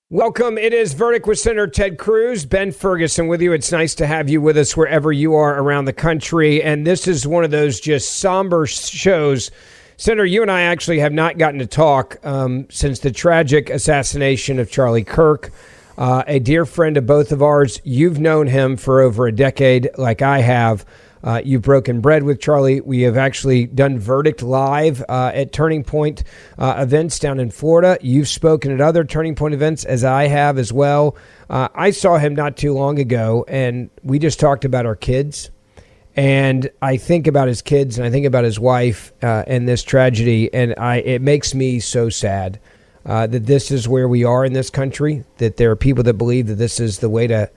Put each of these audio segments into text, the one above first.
Welcome. It is Verdict with Senator Ted Cruz. Ben Ferguson with you. It's nice to have you with us wherever you are around the country. And this is one of those just somber shows. Senator, you and I actually have not gotten to talk since the tragic assassination of Charlie Kirk, a dear friend of both of ours. You've known him for over a decade, like I have. You've broken bread with Charlie. We have actually done Verdict live at Turning Point events down in Florida. You've spoken at other Turning Point events, as I have as well. I saw him not too long ago, and we just talked about our kids. And I think about his kids, and I think about his wife and this tragedy, and it makes me so sad that this is where we are in this country, that there are people that believe that this is the way to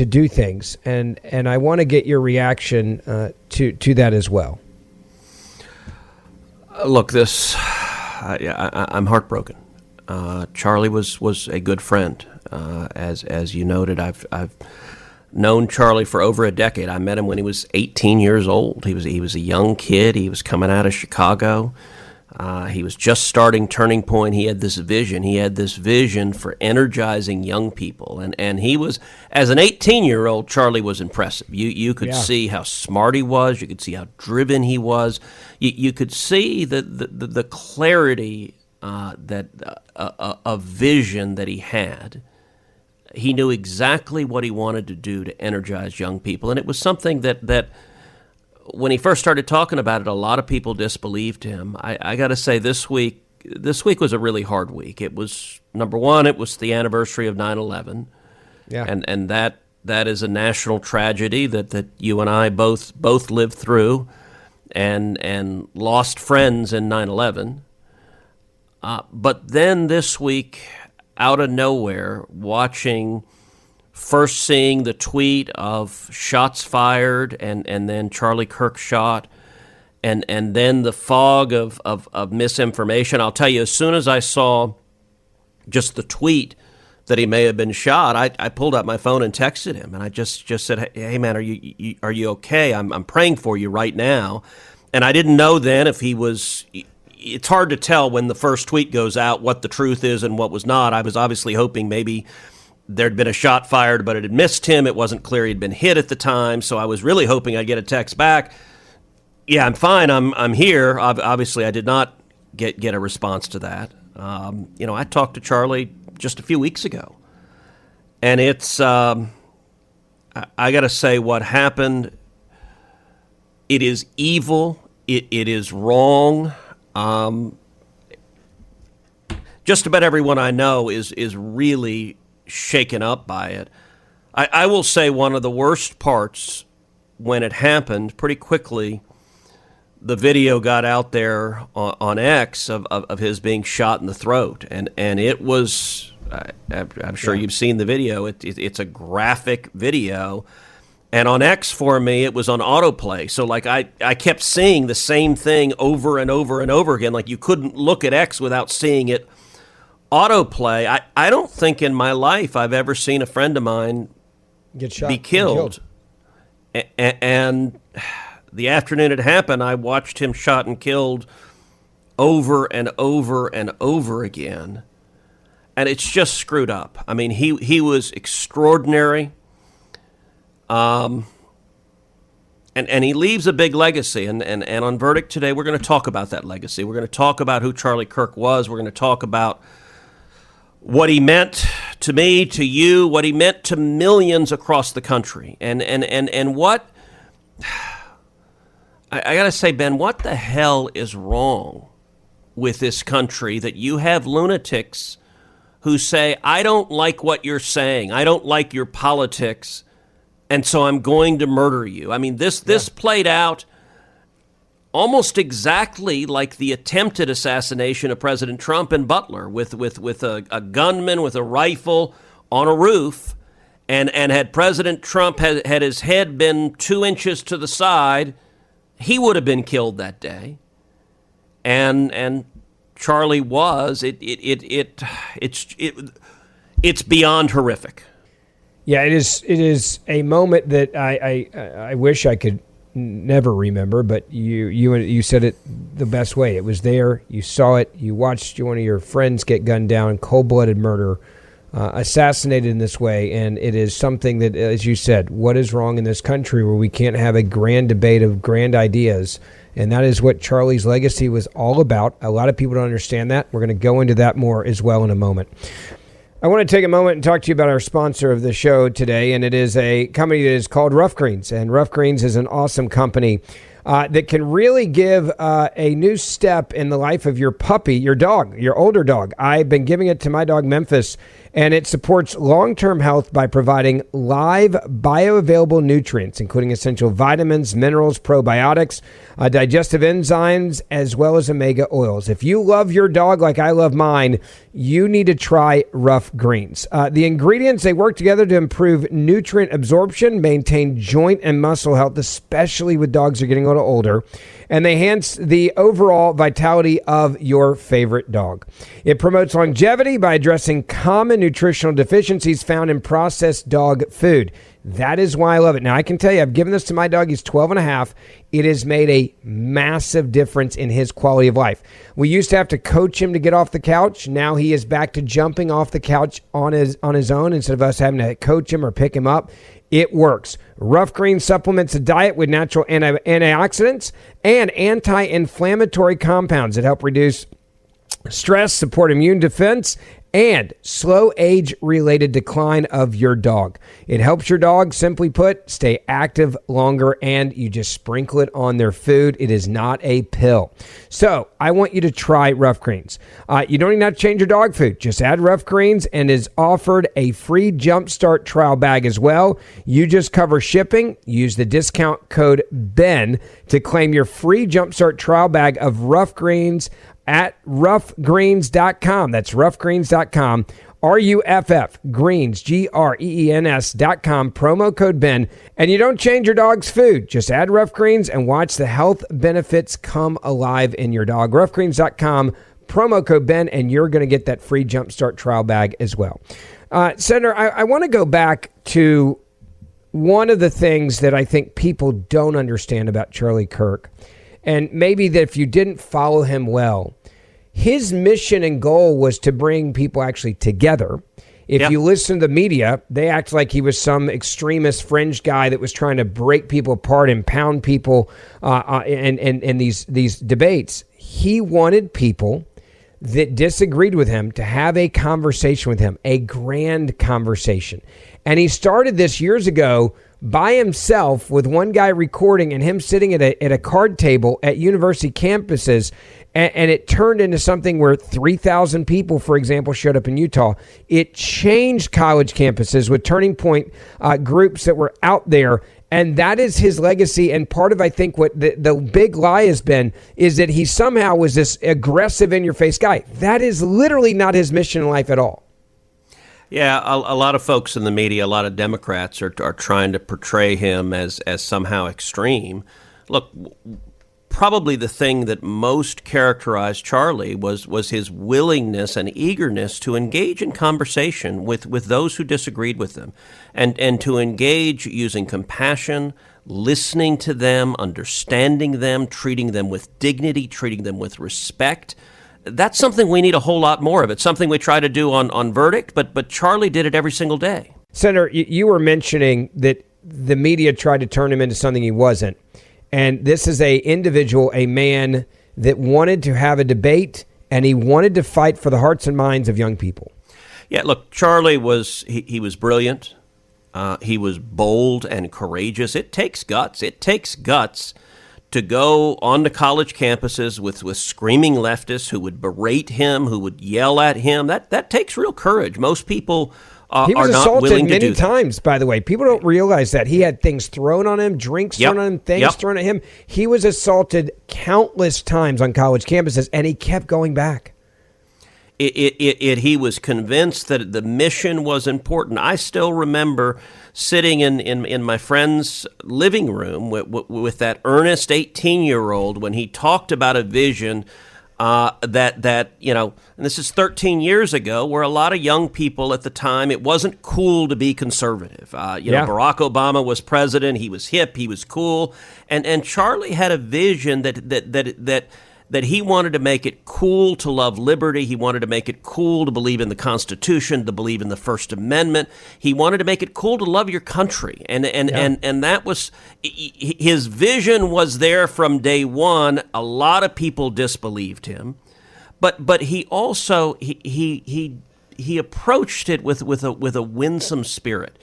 do things, and I want to get your reaction to that as well. Look, I'm heartbroken. Charlie was a good friend, as you noted. I've known Charlie for over a decade. I met him when he was 18 years old. He was a young kid. He was coming out of Chicago. He was just starting Turning Point. He had this vision for energizing young people. And he was, as an 18-year-old, Charlie was impressive. You could see how smart he was. You could see how driven he was. You could see the clarity of vision that he had. He knew exactly what he wanted to do to energize young people. And it was something that when he first started talking about it, a lot of people disbelieved him. I got to say, this week was a really hard week. It was, number one, it was the anniversary of 9/11. Yeah. And that is a national tragedy that you and I both lived through and lost friends in 9/11. But then this week, out of nowhere, first seeing the tweet of shots fired and then Charlie Kirk shot and then the fog of misinformation. I'll tell you, as soon as I saw just the tweet that he may have been shot, I pulled out my phone and texted him, and I just said, "Hey man, are you okay? I'm praying for you right now." And I didn't know then if he was. It's hard to tell when the first tweet goes out what the truth is and what was not. I was obviously hoping maybe there'd been a shot fired, but it had missed him. It wasn't clear he'd been hit at the time, so I was really hoping I'd get a text back. Yeah, I'm fine. I'm here. Obviously, I did not get a response to that. I talked to Charlie just a few weeks ago, and it's I got to say, what happened. It is evil. It is wrong. Just about everyone I know is really shaken up by it. I will say one of the worst parts when it happened, pretty quickly, the video got out there on X of his being shot in the throat. And it was, I'm sure you've seen the video, it's a graphic video. And on X for me, it was on autoplay. So like I kept seeing the same thing over and over and over again. Like you couldn't look at X without seeing it autoplay. I don't think in my life I've ever seen a friend of mine get shot, be killed. And the afternoon it happened, I watched him shot and killed over and over and over again. And it's just screwed up. I mean, he was extraordinary. And he leaves a big legacy. And on Verdict today, we're going to talk about that legacy. We're going to talk about who Charlie Kirk was. We're going to talk about what he meant to me, to you, what he meant to millions across the country. And what, I got to say, Ben, what the hell is wrong with this country that you have lunatics who say, I don't like what you're saying, I don't like your politics, and so I'm going to murder you. I mean, this played out almost exactly like the attempted assassination of President Trump in Butler with a gunman with a rifle on a roof. And had President Trump had his head been 2 inches to the side, he would have been killed that day. And Charlie was. It's beyond horrific. Yeah, it is a moment that I wish I could never remember, but you said it the best way. It was there. You saw it. You watched one of your friends get gunned down, cold-blooded murder, assassinated in this way, and it is something that, as you said, what is wrong in this country where we can't have a grand debate of grand ideas? And that is what Charlie's legacy was all about. A lot of people don't understand that. We're going to go into that more as well in a moment. I want to take a moment and talk to you about our sponsor of the show today, and it is a company that is called Rough Greens. And Rough Greens is an awesome company that can really give a new step in the life of your puppy, your dog, your older dog. I've been giving it to my dog, Memphis, and it supports long-term health by providing live bioavailable nutrients, including essential vitamins, minerals, probiotics, digestive enzymes, as well as omega oils. If you love your dog like I love mine, you need to try Rough Greens. The ingredients, they work together to improve nutrient absorption, maintain joint and muscle health, especially with dogs that are getting a little older, and they enhance the overall vitality of your favorite dog. It promotes longevity by addressing common nutritional deficiencies found in processed dog food. That is why I love it. Now, I can tell you, I've given this to my dog. He's 12 and a half. It has made a massive difference in his quality of life. We used to have to coach him to get off the couch. Now he is back to jumping off the couch on his own instead of us having to coach him or pick him up. It works. Rough Green supplements a diet with natural antioxidants and anti-inflammatory compounds that help reduce stress, support immune defense, and slow age-related decline of your dog. It helps your dog, simply put, stay active longer, and you just sprinkle it on their food. It is not a pill. So I want you to try Rough Greens. You don't even have to change your dog food. Just add Rough Greens, and is offered a free Jumpstart trial bag as well. You just cover shipping. Use the discount code BEN to claim your free Jumpstart trial bag of Rough Greens at roughgreens.com. That's roughgreens.com. RUFF Greens, GREENS.com, promo code BEN. And you don't change your dog's food. Just add Rough Greens and watch the health benefits come alive in your dog. Roughgreens.com, promo code BEN, and you're going to get that free Jumpstart trial bag as well. Senator, I want to go back to one of the things that I think people don't understand about Charlie Kirk. And maybe that if you didn't follow him well, his mission and goal was to bring people actually together. If you listen to the media, they act like he was some extremist fringe guy that was trying to break people apart and pound people in these debates. He wanted people that disagreed with him to have a conversation with him, a grand conversation. And he started this years ago by himself with one guy recording and him sitting at a card table at university campuses, and it turned into something where 3,000 people, for example, showed up in Utah. It changed college campuses with Turning Point groups that were out there, and that is his legacy. And part of, I think, what the big lie has been is that he somehow was this aggressive, in-your-face guy. That is literally not his mission in life at all. Yeah, a lot of folks in the media, a lot of Democrats are trying to portray him as somehow extreme. Look, probably the thing that most characterized Charlie was his willingness and eagerness to engage in conversation with those who disagreed with him, and to engage using compassion, listening to them, understanding them, treating them with dignity, treating them with respect. That's something we need a whole lot more of. It's something we try to do on Verdict, but Charlie did it every single day. Senator, you were mentioning that the media tried to turn him into something he wasn't. And this is a individual, a man that wanted to have a debate, and he wanted to fight for the hearts and minds of young people. Yeah, look, Charlie was he was brilliant. He was bold and courageous. It takes guts. It takes guts to go onto college campuses with screaming leftists who would berate him, who would yell at him. That takes real courage. Most people are not willing to do that. He was assaulted many times, by the way. People don't realize that. He had things thrown on him, drinks thrown on him, things thrown at him. He was assaulted countless times on college campuses, and he kept going back. He was convinced that the mission was important. I still remember sitting in my friend's living room with that earnest 18-year-old when he talked about a vision that and this is 13 years ago, where a lot of young people at the time, it wasn't cool to be conservative. Barack Obama was president; he was hip, he was cool, and Charlie had a vision that he wanted to make it cool to love liberty. He wanted to make it cool to believe in the Constitution, to believe in the First Amendment. He wanted to make it cool to love your country. And that was his vision was there from day one. A lot of people disbelieved him. But he also he approached it with a winsome spirit.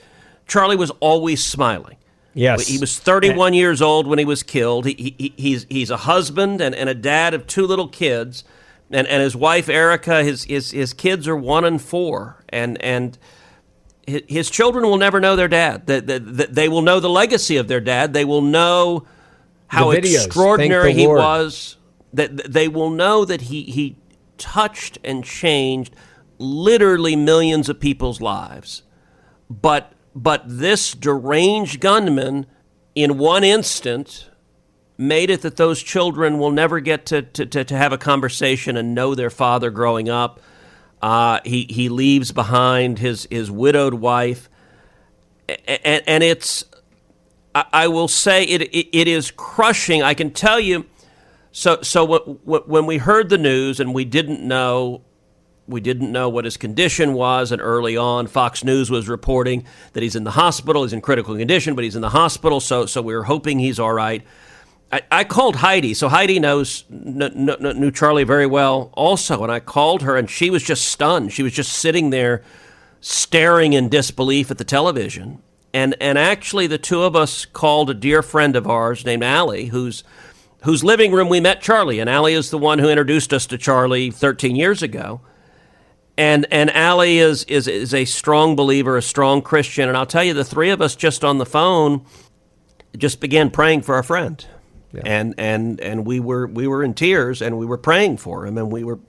Charlie was always smiling. Yes. He was 31 years old when he was killed. He's a husband and a dad of two little kids, and his wife Erica. His kids are 1 and 4, and his children will never know their dad. They will know the legacy of their dad. They will know how extraordinary he was. That they will know that he touched and changed literally millions of people's lives, but this deranged gunman, in one instant, made it that those children will never get to have a conversation and know their father growing up. He leaves behind his widowed wife, and it's, I will say, it is crushing. I can tell you. So when we heard the news and we didn't know what his condition was, and early on, Fox News was reporting that he's in the hospital. He's in critical condition, but he's in the hospital, so we were hoping he's all right. I called Heidi, so Heidi knew Charlie very well also, and I called her, and she was just stunned. She was just sitting there staring in disbelief at the television. And actually, the two of us called a dear friend of ours named Allie, whose living room we met Charlie, and Allie is the one who introduced us to Charlie 13 years ago. And Allie is a strong believer, a strong Christian, and I'll tell you, the three of us just on the phone just began praying for our friend, and we were in tears, and we were praying for him, and we were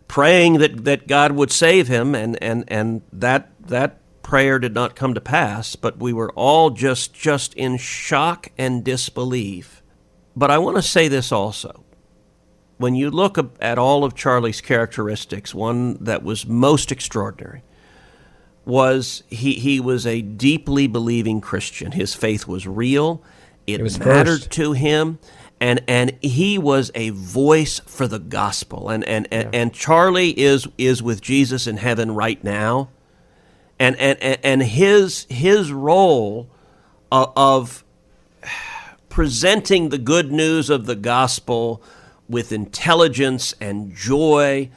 praying that God would save him, and that prayer did not come to pass, but we were all just in shock and disbelief. But I want to say this also. When you look at all of Charlie's characteristics, one that was most extraordinary was he was a deeply believing Christian. His faith was real. It mattered to him, and he was a voice for the gospel. And Charlie is with Jesus in heaven right now, and his role of presenting the good news of the gospel with intelligence and joy,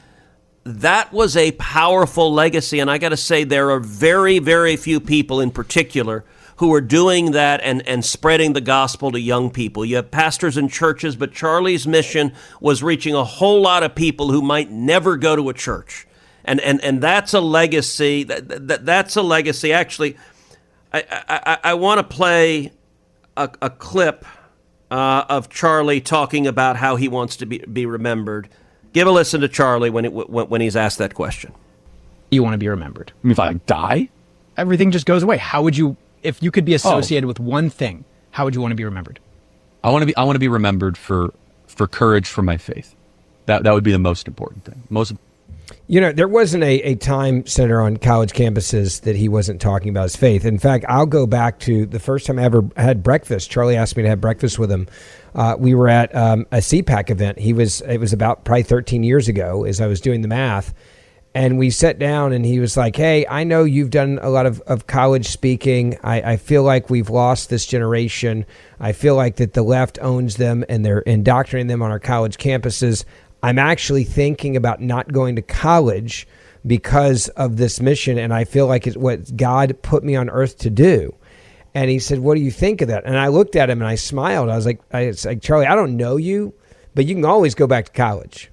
that was a powerful legacy. And I got to say, there are very, very few people in particular who are doing that and spreading the gospel to young people. You have pastors and churches, but Charlie's mission was reaching a whole lot of people who might never go to a church. And that's a legacy. That's a legacy. Actually, I want to play a clip of Charlie talking about how he wants to be remembered. Give a listen to Charlie when he's asked that question. You want to be remembered. I mean, if I die, everything just goes away. How would you, if you could be associated with one thing, how would you want to be remembered? I want to be remembered for courage for my faith. That would be the most important thing. There wasn't a time, Senator, on college campuses that he wasn't talking about his faith. In fact, I'll go back to the first time I ever had breakfast. Charlie asked me to have breakfast with him. We were at a CPAC event. It was about probably 13 years ago, as I was doing the math. And we sat down, and he was like, hey, I know you've done a lot of college speaking. I feel like we've lost this generation. I feel like that the left owns them, and they're indoctrinating them on our college campuses. I'm actually thinking about not going to college because of this mission, and I feel like it's what God put me on earth to do. And he said, what do you think of that? And I looked at him and I smiled. I was like, Charlie, I don't know you, but you can always go back to college.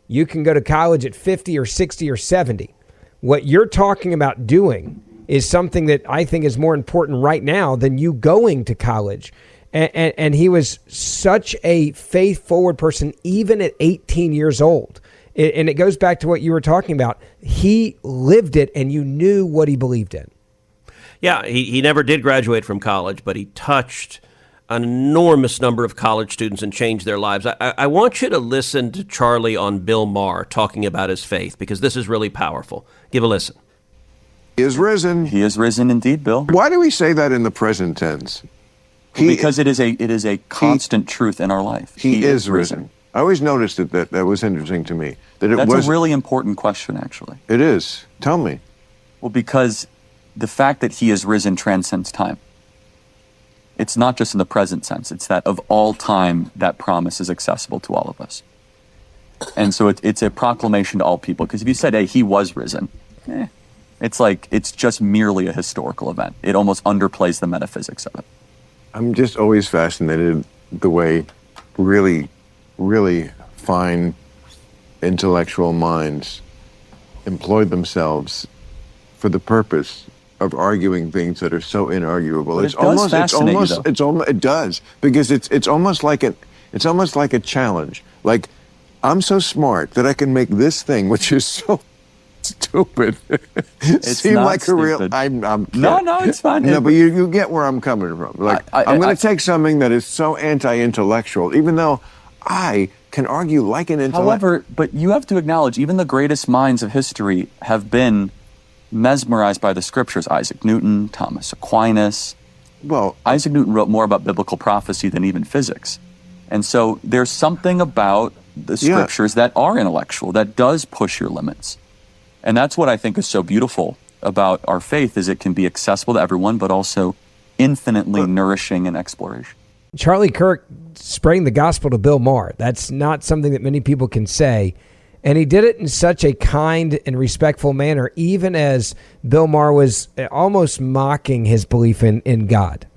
You can go to college at 50 or 60 or 70. What you're talking about doing is something that I think is more important right now than you going to college. And he was such a faith-forward person, even at 18 years old. And it goes back to what you were talking about. He lived it, and you knew what he believed in. Yeah, he never did graduate from college, but he touched an enormous number of college students and changed their lives. I want you to listen to Charlie on Bill Maher talking about his faith, because this is really powerful. Give a listen. He is risen. He is risen indeed, Bill. Why do we say that in the present tense? Because it is a constant truth in our life. He is risen. I always noticed that was interesting to me. That's a really important question, actually. It is. Tell me. Well, because the fact that he is risen transcends time. It's not just in the present sense. It's that of all time, that promise is accessible to all of us. And so it's a proclamation to all people. Because if you said, hey, he was risen, it's just merely a historical event. It almost underplays the metaphysics of it. I'm just always fascinated the way really, really fine intellectual minds employ themselves for the purpose of arguing things that are so inarguable. But it does, because it's almost like a challenge. Like, I'm so smart that I can make this thing, which is so stupid, seem like a real. I'm no, it's fine. No, but you get where I'm coming from. Like, I'm going to take something that is so anti-intellectual, even though I can argue like an intellectual. However, but you have to acknowledge, even the greatest minds of history have been mesmerized by the scriptures. Isaac Newton, Thomas Aquinas. Well, Isaac Newton wrote more about biblical prophecy than even physics. And so there's something about the scriptures that are intellectual, that does push your limits. And that's what I think is so beautiful about our faith, is it can be accessible to everyone, but also infinitely nourishing in exploration. Charlie Kirk spreading the gospel to Bill Maher. That's not something that many people can say. And he did it in such a kind and respectful manner, even as Bill Maher was almost mocking his belief in God.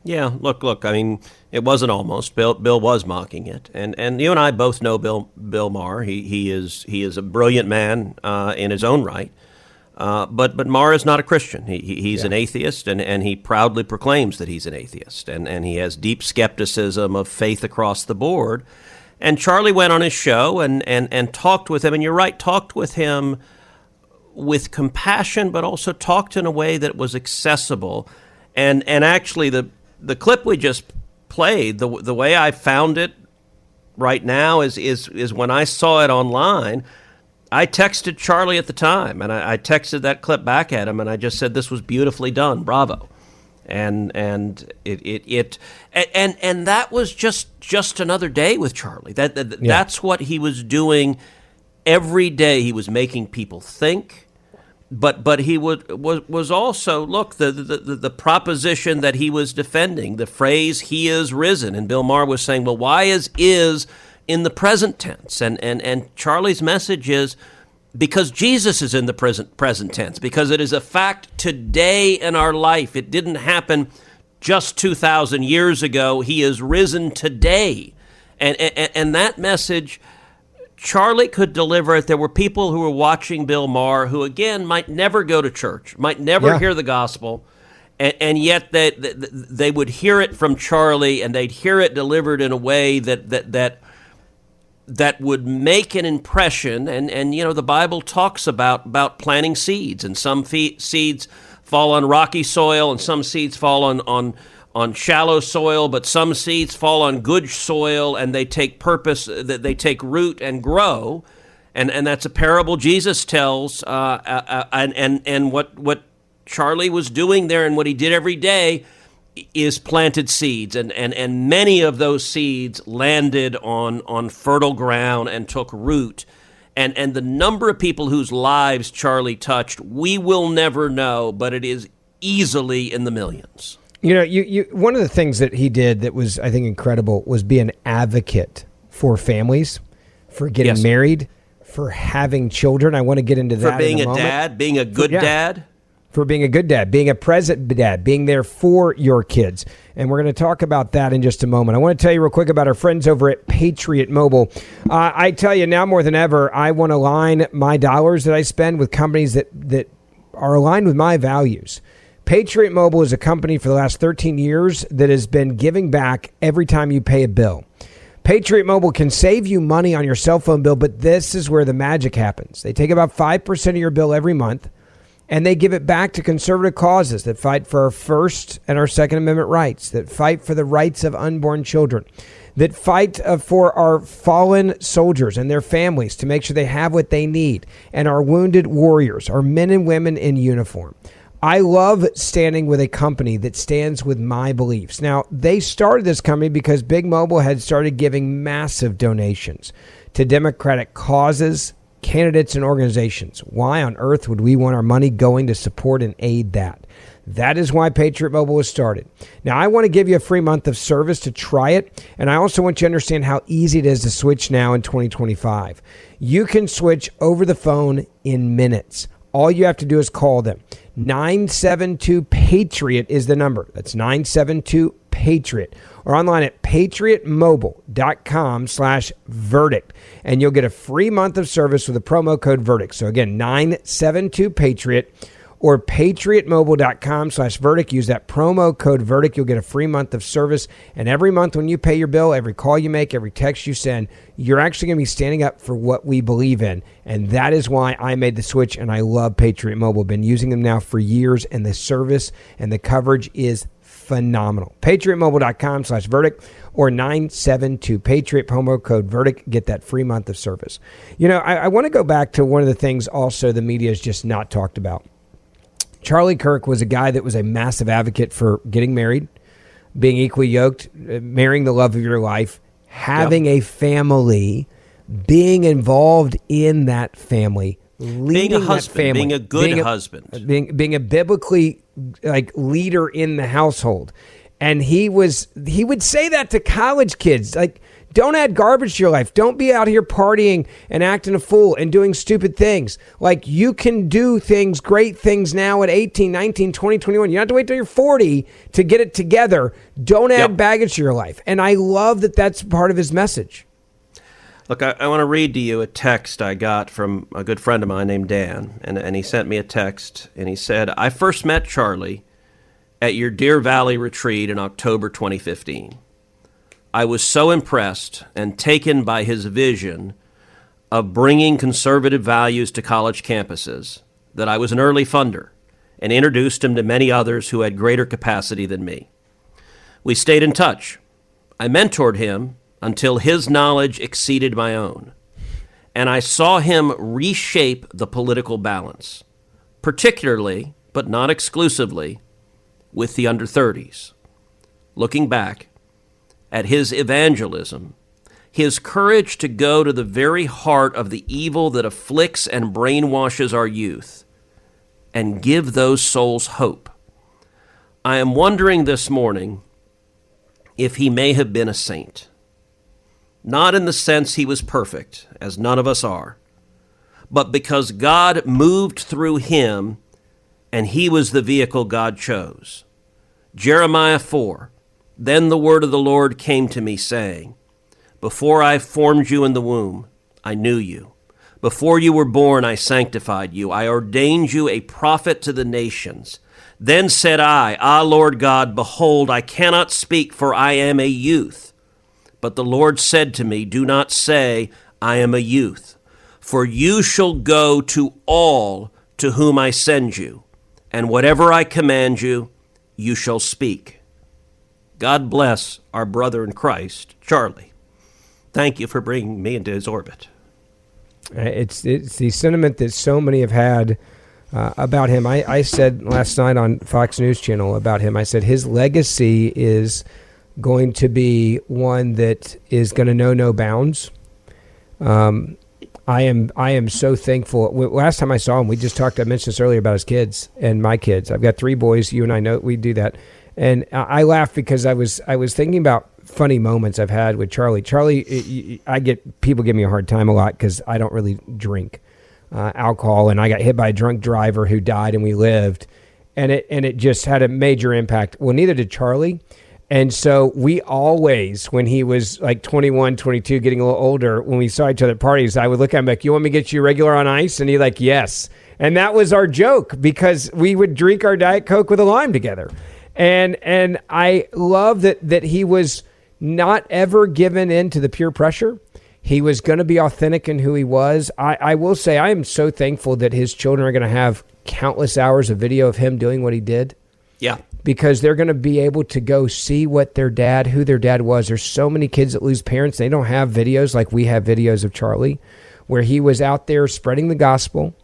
Yeah, look. I mean, it wasn't almost. Bill was mocking it, and you and I both know Bill Maher. He is a brilliant man in his own right. But Maher is not a Christian. He's an atheist, and he proudly proclaims that he's an atheist, and he has deep skepticism of faith across the board. And Charlie went on his show and talked with him, and you're right, talked with him with compassion, but also talked in a way that was accessible. And actually, the clip we just played, the way I found it right now is when I saw it online, I texted Charlie at the time, and I texted that clip back at him, and I just said, "This was beautifully done, bravo." And that was just another day with Charlie. That's what he was doing every day. He was making people think, but he was also, look, the proposition that he was defending, the phrase "he is risen," and Bill Maher was saying, well, why is in the present tense? And Charlie's message is, because Jesus is in the present tense, because it is a fact today in our life. It didn't happen just 2,000 years ago. He is risen today. And that message, Charlie could deliver it. There were people who were watching Bill Maher who, again, might never go to church, might never hear the gospel, and yet they would hear it from Charlie, and they'd hear it delivered in a way that would make an impression. And you know, the Bible talks about planting seeds, and some seeds fall on rocky soil, and some seeds fall on shallow soil, but some seeds fall on good soil, and they take root and grow. And that's a parable Jesus tells. And what Charlie was doing there, and what he did every day, is planted seeds, and many of those seeds landed on fertile ground and took root. And the number of people whose lives Charlie touched, we will never know, but it is easily in the millions. You know, you one of the things that he did that was, I think, incredible was be an advocate for families, for getting married, for having children. I want to get into that. For being in a moment. Dad, being a good dad. For being a good dad, being a present dad, being there for your kids. And we're going to talk about that in just a moment. I want to tell you real quick about our friends over at Patriot Mobile. I tell you, now more than ever, I want to align my dollars that I spend with companies that are aligned with my values. Patriot Mobile is a company for the last 13 years that has been giving back every time you pay a bill. Patriot Mobile can save you money on your cell phone bill, but this is where the magic happens. They take about 5% of your bill every month, And they give it back to conservative causes that fight for our First and our Second Amendment rights, that fight for the rights of unborn children, that fight for our fallen soldiers and their families to make sure they have what they need, and our wounded warriors, our men and women in uniform. I love standing with a company that stands with my beliefs. Now, they started this company because Big Mobile had started giving massive donations to Democratic causes, candidates, and organizations. Why on earth would we want our money going to support and aid that? That is why Patriot Mobile was started. Now, I want to give you a free month of service to try it, and I also want you to understand how easy it is to switch now in 2025. You can switch over the phone in minutes. All you have to do is call them. 972-PATRIOT is the number. That's 972-PATRIOT. Or online at patriotmobile.com/verdict. And you'll get a free month of service with the promo code verdict. So again, 972-PATRIOT or patriotmobile.com/verdict. Use that promo code verdict. You'll get a free month of service. And every month when you pay your bill, every call you make, every text you send, you're actually going to be standing up for what we believe in. And that is why I made the switch, and I love Patriot Mobile. Been using them now for years, and the service and the coverage is phenomenal. patriotmobile.com/verdict or 972-PATRIOT, promo code verdict. Get that free month of service. You know, I want to go back to one of the things also the media has just not talked about. Charlie Kirk was a guy that was a massive advocate for getting married, being equally yoked, marrying the love of your life, having a family, being involved in that family, being a husband, family, being a good husband, being a biblically leader in the household. And he would say that to college kids, like, don't add garbage to your life. Don't be out here partying and acting a fool and doing stupid things. Like, you can do things, great things now at 18, 19, 20, 21. You don't have to wait till you're 40 to get it together. Don't add baggage to your life. And I love that that's part of his message. Look, I want to read to you a text I got from a good friend of mine named Dan. And he sent me a text, and he said, I first met Charlie at your Deer Valley retreat in October 2015. I was so impressed and taken by his vision of bringing conservative values to college campuses that I was an early funder and introduced him to many others who had greater capacity than me. We stayed in touch. I mentored him until his knowledge exceeded my own, and I saw him reshape the political balance, particularly, but not exclusively, with the under 30s. Looking back at his evangelism, his courage to go to the very heart of the evil that afflicts and brainwashes our youth and give those souls hope. I am wondering this morning if he may have been a saint. Not in the sense he was perfect, as none of us are, but because God moved through him and he was the vehicle God chose. Jeremiah 4, Then the word of the Lord came to me, saying, Before I formed you in the womb, I knew you. Before you were born, I sanctified you. I ordained you a prophet to the nations. Then said I, Ah, Lord God, behold, I cannot speak, for I am a youth. But the Lord said to me, Do not say, I am a youth, for you shall go to all to whom I send you, and whatever I command you, you shall speak. God bless our brother in Christ, Charlie. Thank you for bringing me into his orbit. It's the sentiment that so many have had about him. I said last night on Fox News Channel about him, I said his legacy is going to be one that is going to know no bounds. I am so thankful. Last time I saw him, I mentioned this earlier about his kids and my kids. I've got 3 boys. You and I know we do that. And I laughed because I was thinking about funny moments I've had with Charlie. Charlie, people give me a hard time a lot because I don't really drink alcohol, and I got hit by a drunk driver who died, and we lived, and it just had a major impact. Well, neither did Charlie. And so we always, when he was like 21, 22, getting a little older, when we saw each other at parties, I would look at him like, you want me to get you regular on ice? And he'd like, yes. And that was our joke because we would drink our Diet Coke with a lime together. And I love that he was not ever given in to the peer pressure. He was going to be authentic in who he was. I will say I am so thankful that his children are going to have countless hours of video of him doing what he did. Yeah. Because they're going to be able to go see what who their dad was. There's so many kids that lose parents. They don't have videos like we have videos of Charlie, where he was out there spreading the gospel.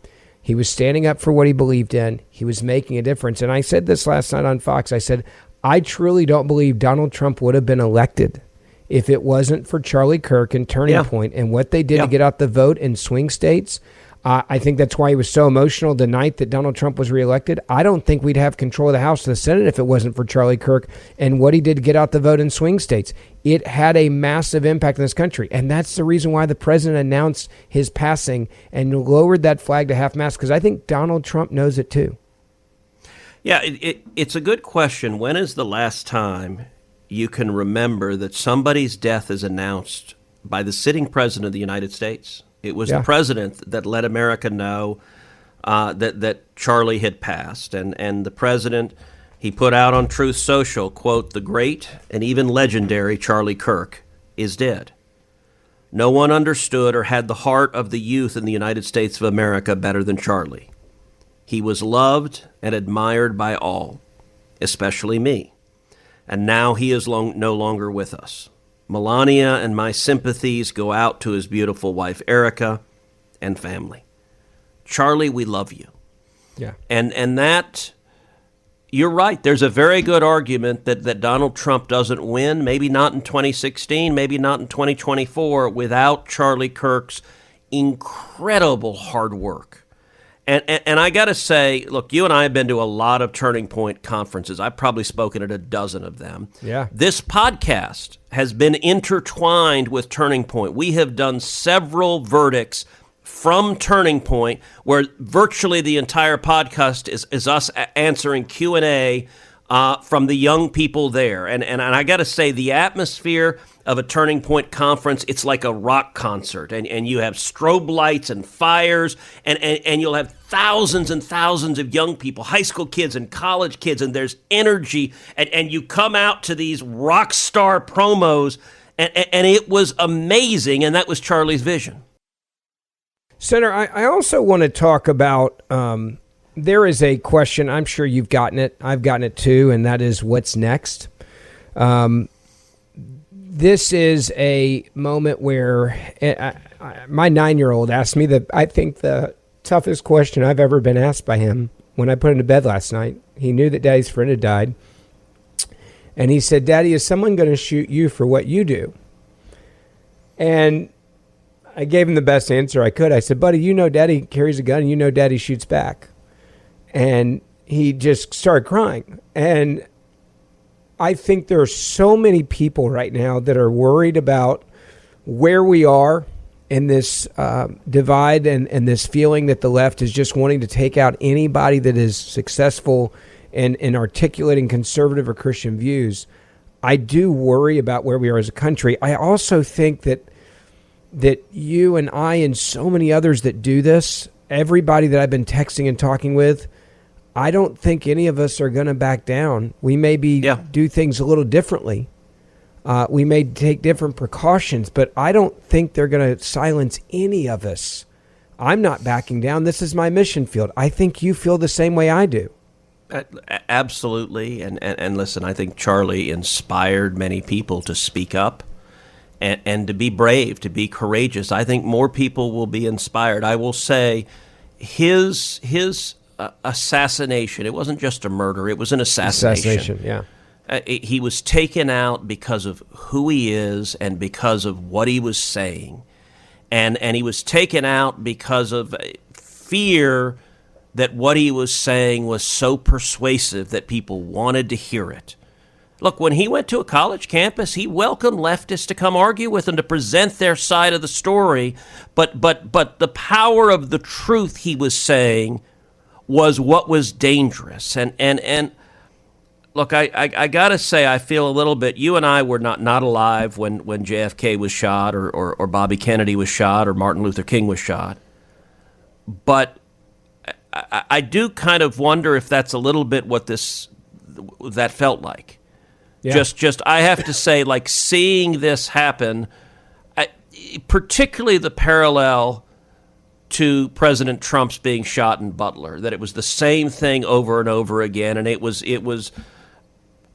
He was standing up for what he believed in. He was making a difference. And I said this last night on Fox. I said, I truly don't believe Donald Trump would have been elected if it wasn't for Charlie Kirk and Turning Point and what they did to get out the vote in swing states. I think that's why he was so emotional the night that Donald Trump was reelected. I don't think we'd have control of the House and the Senate if it wasn't for Charlie Kirk and what he did to get out the vote in swing states. It had a massive impact in this country, and that's the reason why the president announced his passing and lowered that flag to half-mast, because I think Donald Trump knows it too. Yeah, it's a good question. When is the last time you can remember that somebody's death is announced by the sitting president of the United States? It was the president that let America know that Charlie had passed. And the president, he put out on Truth Social, quote, "The great and even legendary Charlie Kirk is dead. No one understood or had the heart of the youth in the United States of America better than Charlie. He was loved and admired by all, especially me. And now he is no longer with us. Melania and my sympathies go out to his beautiful wife, Erica, and family. Charlie, we love you." Yeah. And that, you're right. There's a very good argument that Donald Trump doesn't win, maybe not in 2016, maybe not in 2024, without Charlie Kirk's incredible hard work. And I got to say, look, you and I have been to a lot of Turning Point conferences. I've probably spoken at a dozen of them. Yeah. This podcast has been intertwined with Turning Point. We have done several verdicts from Turning Point where virtually the entire podcast is us answering Q&A from the young people there. And I got to say, the atmosphere of a Turning Point conference, it's like a rock concert. And you have strobe lights and fires, and you'll have thousands and thousands of young people, high school kids and college kids, and there's energy. And you come out to these rock star promos, and it was amazing, and that was Charlie's vision. Senator, I also want to talk about, there is a question, I'm sure you've gotten it, I've gotten it too, and that is what's next. This is a moment where my 9-year-old asked me I think the toughest question I've ever been asked by him when I put him to bed last night. He knew that Daddy's friend had died. And he said, "Daddy, is someone going to shoot you for what you do?" And I gave him the best answer I could. I said, "Buddy, you know Daddy carries a gun, and you know Daddy shoots back." And he just started crying. And I think there are so many people right now that are worried about where we are in this divide and this feeling that the left is just wanting to take out anybody that is successful in articulating conservative or Christian views. I do worry about where we are as a country. I also think that you and I and so many others that do this, everybody that I've been texting and talking with, I don't think any of us are going to back down. We may do things a little differently. We may take different precautions, but I don't think they're going to silence any of us. I'm not backing down. This is my mission field. I think you feel the same way I do. Absolutely. And listen, I think Charlie inspired many people to speak up and to be brave, to be courageous. I think more people will be inspired. I will say his assassination, it wasn't just a murder, it was an assassination. He was taken out because of who he is and because of what he was saying. And he was taken out because of fear that what he was saying was so persuasive that people wanted to hear it. Look, when he went to a college campus, he welcomed leftists to come argue with him, to present their side of the story. But the power of the truth he was saying was what was dangerous. And look, I got to say, I feel a little bit, you and I were not alive when JFK was shot or Bobby Kennedy was shot or Martin Luther King was shot. But I do kind of wonder if that's a little bit what that felt like. Yeah. Just I have to say, like, seeing this happen, particularly the parallel to President Trump's being shot in Butler, that it was the same thing over and over again, and it was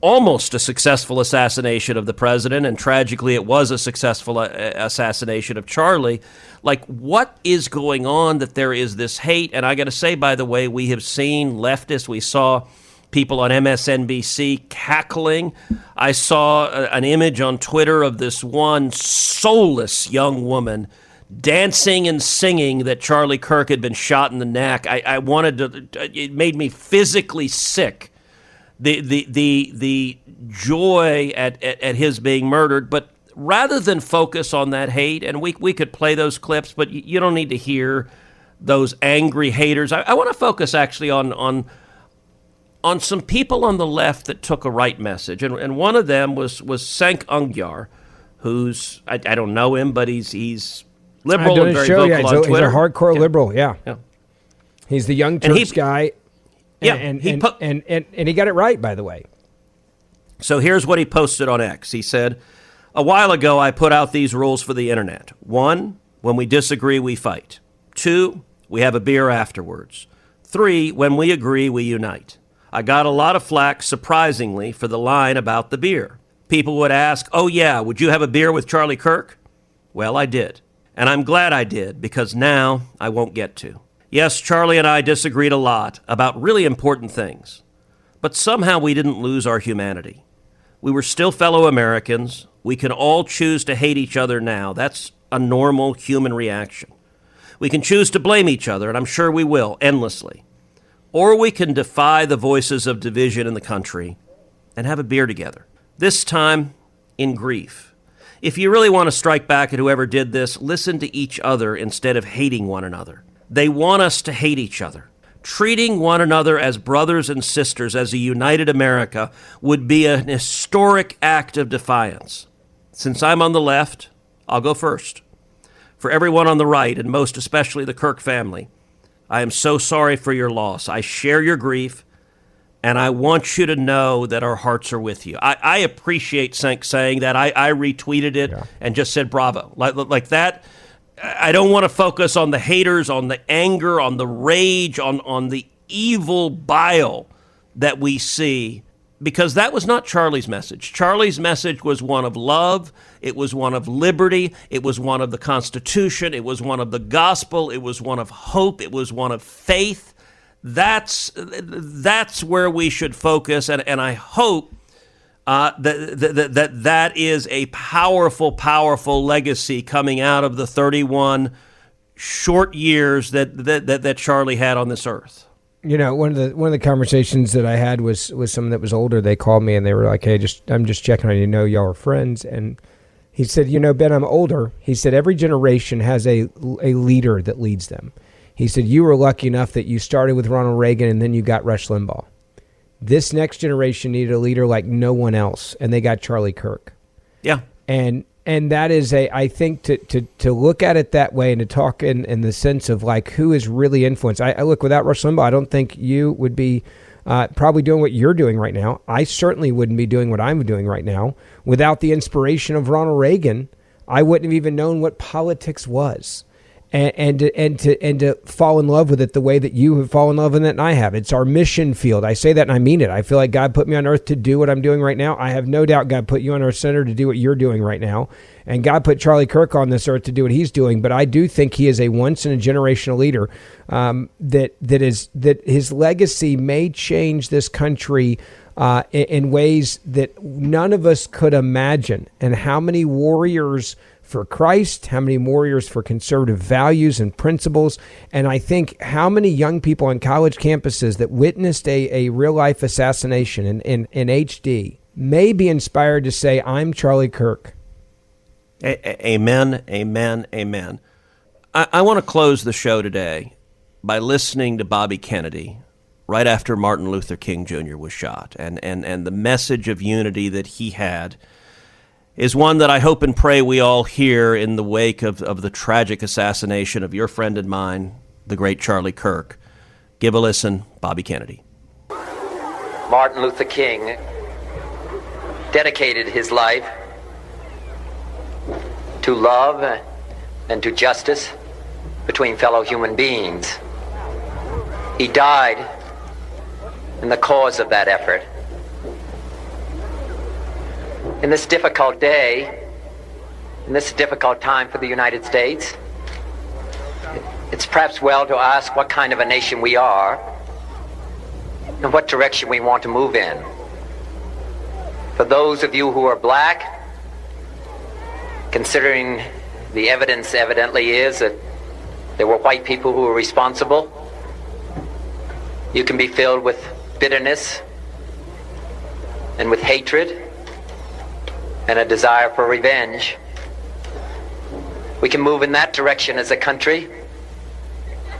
almost a successful assassination of the president, and tragically it was a successful assassination of Charlie. Like, what is going on that there is this hate? And I got to say, by the way, we have seen leftists, we saw people on MSNBC cackling. I saw an image on Twitter of this one soulless young woman dancing and singing that Charlie Kirk had been shot in the neck. I wanted to, it made me physically sick. The joy at his being murdered, but rather than focus on that hate, and we could play those clips, but you don't need to hear those angry haters. I want to focus actually on some people on the left that took a right message, and one of them was Cenk Uygur, who's I don't know him, but he's liberal and very vocal on Twitter. He's a hardcore liberal, yeah. He's the young Turks guy. Yeah, and he got it right, by the way. So here's what he posted on X. He said, "A while ago, I put out these rules for the internet. 1, when we disagree, we fight. 2, we have a beer afterwards. 3, when we agree, we unite. I got a lot of flack, surprisingly, for the line about the beer. People would ask, 'Oh yeah, would you have a beer with Charlie Kirk?' Well, I did. And I'm glad I did, because now I won't get to. Yes, Charlie and I disagreed a lot about really important things, but somehow we didn't lose our humanity. We were still fellow Americans. We can all choose to hate each other now. That's a normal human reaction. We can choose to blame each other, and I'm sure we will, endlessly. Or we can defy the voices of division in the country and have a beer together. This time, in grief. If you really want to strike back at whoever did this, listen to each other instead of hating one another. They want us to hate each other. Treating one another as brothers and sisters, as a united America, would be an historic act of defiance. Since I'm on the left, I'll go first. For everyone on the right, and most especially the Kirk family, I am so sorry for your loss. I share your grief, and I want you to know that our hearts are with you." I appreciate Cenk saying that. I retweeted it and just said bravo. Like that. I don't want to focus on the haters, on the anger, on the rage, on the evil bile that we see, because that was not Charlie's message. Charlie's message was one of love. It was one of liberty. It was one of the Constitution. It was one of the gospel. It was one of hope. It was one of faith. That's where we should focus, and I hope that is a powerful, powerful legacy coming out of the 31 short years that Charlie had on this earth. You know, one of the conversations that I had was someone that was older. They called me and they were like, "Hey, I'm just checking on you. Know y'all are friends." And he said, "You know, Ben, I'm older." He said, "Every generation has a leader that leads them." He said, "You were lucky enough that you started with Ronald Reagan and then you got Rush Limbaugh. This next generation needed a leader like no one else, and they got Charlie Kirk." Yeah. And that is I think to look at it that way and to talk in the sense of like who is really influenced. I look, without Rush Limbaugh, I don't think you would be probably doing what you're doing right now. I certainly wouldn't be doing what I'm doing right now. Without the inspiration of Ronald Reagan, I wouldn't have even known what politics was. And to fall in love with it the way that you have fallen in love with it and I have. It's our mission field. I say that and I mean it. I feel like God put me on earth to do what I'm doing right now. I have no doubt God put you on earth, Senator, to do what you're doing right now. And God put Charlie Kirk on this earth to do what he's doing. But I do think he is a once-in-a-generational leader, that his legacy may change this country in ways that none of us could imagine. And how many warriors for Christ, how many warriors for conservative values and principles, and I think how many young people on college campuses that witnessed a real-life assassination in HD may be inspired to say, "I'm Charlie Kirk." Amen, amen, amen. I want to close the show today by listening to Bobby Kennedy right after Martin Luther King Jr. was shot, and the message of unity that he had is one that I hope and pray we all hear in the wake of the tragic assassination of your friend and mine, the great Charlie Kirk. Give a listen, Bobby Kennedy. Martin Luther King dedicated his life to to love and to justice between fellow human beings. He died in the cause of that effort. In this difficult day, in this difficult time for the United States, it's perhaps well to ask what kind of a nation we are and what direction we want to move in. For those of you who are black, considering the evidence evidently is that there were white people who were responsible, you can be filled with bitterness and with hatred and a desire for revenge. We can move in that direction as a country,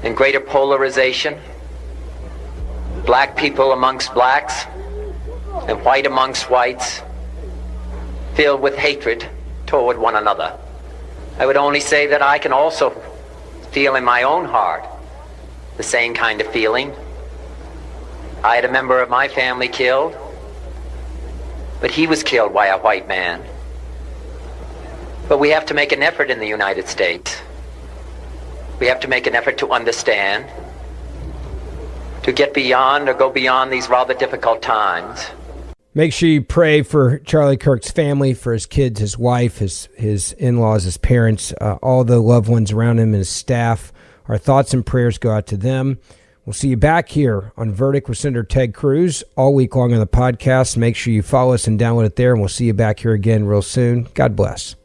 in greater polarization, black people amongst blacks and white amongst whites, filled with hatred toward one another. I would only say that I can also feel in my own heart the same kind of feeling. I had a member of my family killed, but he was killed by a white man. But we have to make an effort in the United States. We have to make an effort to understand, to get beyond or go beyond these rather difficult times. Make sure you pray for Charlie Kirk's family, for his kids, his wife, his in-laws, his parents, all the loved ones around him and his staff. Our thoughts and prayers go out to them. We'll see you back here on Verdict with Senator Ted Cruz all week long on the podcast. Make sure you follow us and download it there, and we'll see you back here again real soon. God bless.